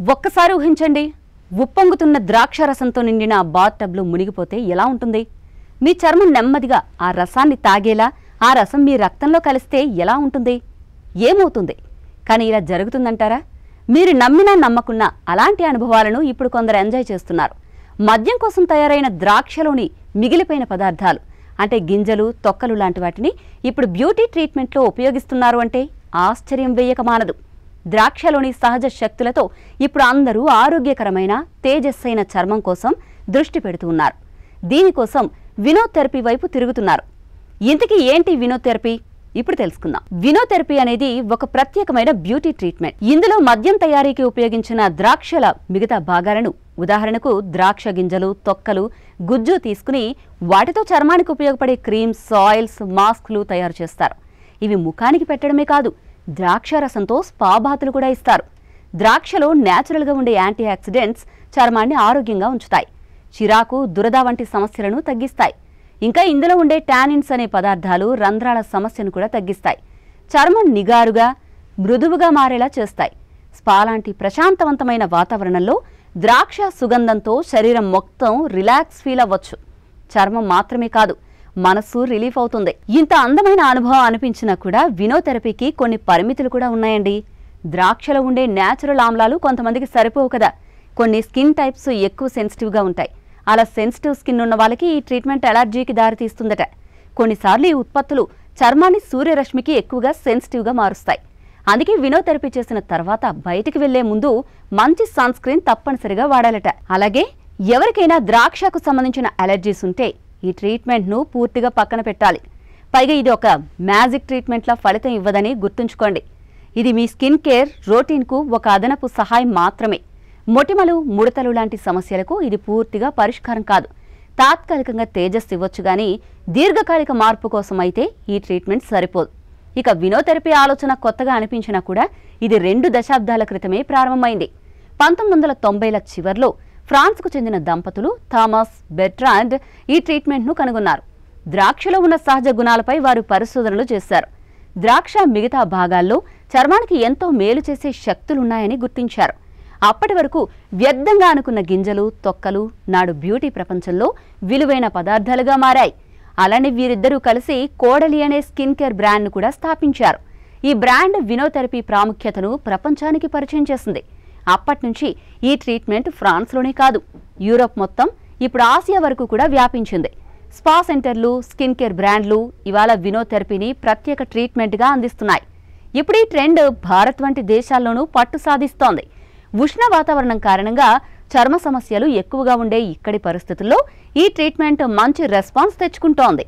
ఒక్కసారి ఊహించండి, ఉప్పొంగుతున్న ద్రాక్ష రసంతో నిండిన బాత్ టబ్లో మునిగిపోతే ఎలా ఉంటుంది? మీ చర్మం నెమ్మదిగా ఆ రసాన్ని తాగేలా, ఆ రసం మీ రక్తంలో కలిస్తే ఎలా ఉంటుంది? ఏమవుతుంది? కానీ ఇలా జరుగుతుందంటారా? మీరు నమ్మినా నమ్మకున్నా అలాంటి అనుభవాలను ఇప్పుడు కొందరు ఎంజాయ్ చేస్తున్నారు. మద్యం కోసం తయారైన ద్రాక్షలోని మిగిలిపోయిన పదార్థాలు అంటే గింజలు, తొక్కలు లాంటి వాటిని ఇప్పుడు బ్యూటీ ట్రీట్మెంట్లో ఉపయోగిస్తున్నారు అంటే ఆశ్చర్యం వేయక మానదు. ద్రాక్షలోని సహజ శక్తులతో ఇప్పుడు అందరూ ఆరోగ్యకరమైన, తేజస్సైన చర్మం కోసం దృష్టి పెడుతూ ఉన్నారు. దీనికోసం వినోథెరపీ వైపు తిరుగుతున్నారు. ఇంతకీ ఏంటి వినోథెరపీ? ఇప్పుడు తెలుసుకుందాం. వినోథెరపీ అనేది ఒక ప్రత్యేకమైన బ్యూటీ ట్రీట్మెంట్. ఇందులో మద్యం తయారీకి ఉపయోగించిన ద్రాక్షల మిగతా భాగాలను, ఉదాహరణకు ద్రాక్ష గింజలు, తొక్కలు, గుజ్జు తీసుకుని వాటితో చర్మానికి ఉపయోగపడే క్రీమ్స్, ఆయిల్స్, మాస్క్లు తయారు చేస్తారు. ఇవి ముఖానికి పెట్టడమే కాదు, ద్రాక్ష రసంతో స్పా బాతులు కూడా ఇస్తారు. ద్రాక్షలో న్యాచురల్గా ఉండే యాంటీ ఆక్సిడెంట్స్ చర్మాన్ని ఆరోగ్యంగా ఉంచుతాయి, చిరాకు, దురద వంటి సమస్యలను తగ్గిస్తాయి. ఇంకా ఇందులో ఉండే టానిన్స్ అనే పదార్థాలు రంధ్రాల సమస్యను కూడా తగ్గిస్తాయి, చర్మం నిగారుగా, మృదువుగా మారేలా చేస్తాయి. స్పా లాంటి ప్రశాంతవంతమైన వాతావరణంలో ద్రాక్ష సుగంధంతో శరీరం మొత్తం రిలాక్స్ ఫీల్ అవ్వచ్చు. చర్మం మాత్రమే కాదు, మనసు రిలీఫ్ అవుతుంది. ఇంత అందమైన అనుభవం అనిపించినా కూడా వినోథెరపీకి కొన్ని పరిమితులు కూడా ఉన్నాయండి. ద్రాక్షలో ఉండే న్యాచురల్ ఆమ్లాలు కొంతమందికి సరిపోవు కదా. కొన్ని స్కిన్ టైప్స్ ఎక్కువ సెన్సిటివ్గా ఉంటాయి. అలా సెన్సిటివ్ స్కిన్ ఉన్న వాళ్ళకి ఈ ట్రీట్మెంట్ అలర్జీకి దారితీస్తుందట. కొన్నిసార్లు ఈ ఉత్పత్తులు చర్మాన్ని సూర్యరశ్మికి ఎక్కువగా సెన్సిటివ్గా మారుస్తాయి. అందుకే వినోథెరపీ చేసిన తర్వాత బయటికి వెళ్లే ముందు మంచి సన్ స్క్రీన్ తప్పనిసరిగా వాడాలట. అలాగే ఎవరికైనా ద్రాక్షకు సంబంధించిన అలర్జీస్ ఉంటే ఈ ట్రీట్మెంట్ను పూర్తిగా పక్కన పెట్టాలి. పైగా ఇది ఒక మ్యాజిక్ ట్రీట్మెంట్లా ఫలితం ఇవ్వదని గుర్తుంచుకోండి. ఇది మీ స్కిన్ కేర్ రొటీన్కు ఒక అదనపు సహాయం మాత్రమే. మొటిమలు, ముడతలు లాంటి సమస్యలకు ఇది పూర్తిగా పరిష్కారం కాదు. తాత్కాలికంగా తేజస్సు ఇవ్వచ్చు కానీ దీర్ఘకాలిక మార్పు కోసం అయితే ఈ ట్రీట్మెంట్ సరిపోదు. ఇక వినోథెరపీ ఆలోచన కొత్తగా అనిపించినా కూడా ఇది 2 దశాబ్దాల క్రితమే ప్రారంభమైంది. 1990ల చివర్లో ఫ్రాన్స్కు చెందిన దంపతులు థామస్, బెర్ట్రాండ్ ఈ ట్రీట్మెంట్ను కనుగొన్నారు. ద్రాక్షలో ఉన్న సహజ గుణాలపై వారు పరిశోధనలు చేశారు. ద్రాక్ష మిగతా భాగాల్లో చర్మానికి ఎంతో మేలు చేసే శక్తులున్నాయని గుర్తించారు. అప్పటి వరకు వ్యర్థంగా అనుకున్న గింజలు, తొక్కలు నాడు బ్యూటీ ప్రపంచంలో విలువైన పదార్థాలుగా మారాయి. అలానే వీరిద్దరూ కలిసి కోడలి అనే స్కిన్ కేర్ బ్రాండ్ను కూడా స్థాపించారు. ఈ బ్రాండ్ వినోథెరపీ ప్రాముఖ్యతను ప్రపంచానికి పరిచయం చేసింది. అప్పటి నుంచి ఈ ట్రీట్మెంట్ ఫ్రాన్స్లోనే కాదు, యూరోప్ మొత్తం, ఇప్పుడు ఆసియా వరకు కూడా వ్యాపించింది. స్పా సెంటర్లు, స్కిన్ కేర్ బ్రాండ్లు ఇవాళ వినోథెరపీని ప్రత్యేక ట్రీట్మెంట్గా అందిస్తున్నాయి. ఇప్పుడు ఈ ట్రెండ్ భారత్ వంటి దేశాల్లోనూ పట్టు సాధిస్తోంది. ఉష్ణ వాతావరణం కారణంగా చర్మ సమస్యలు ఎక్కువగా ఉండే ఇక్కడి పరిస్థితుల్లో ఈ ట్రీట్మెంట్ మంచి రెస్పాన్స్ తెచ్చుకుంటోంది.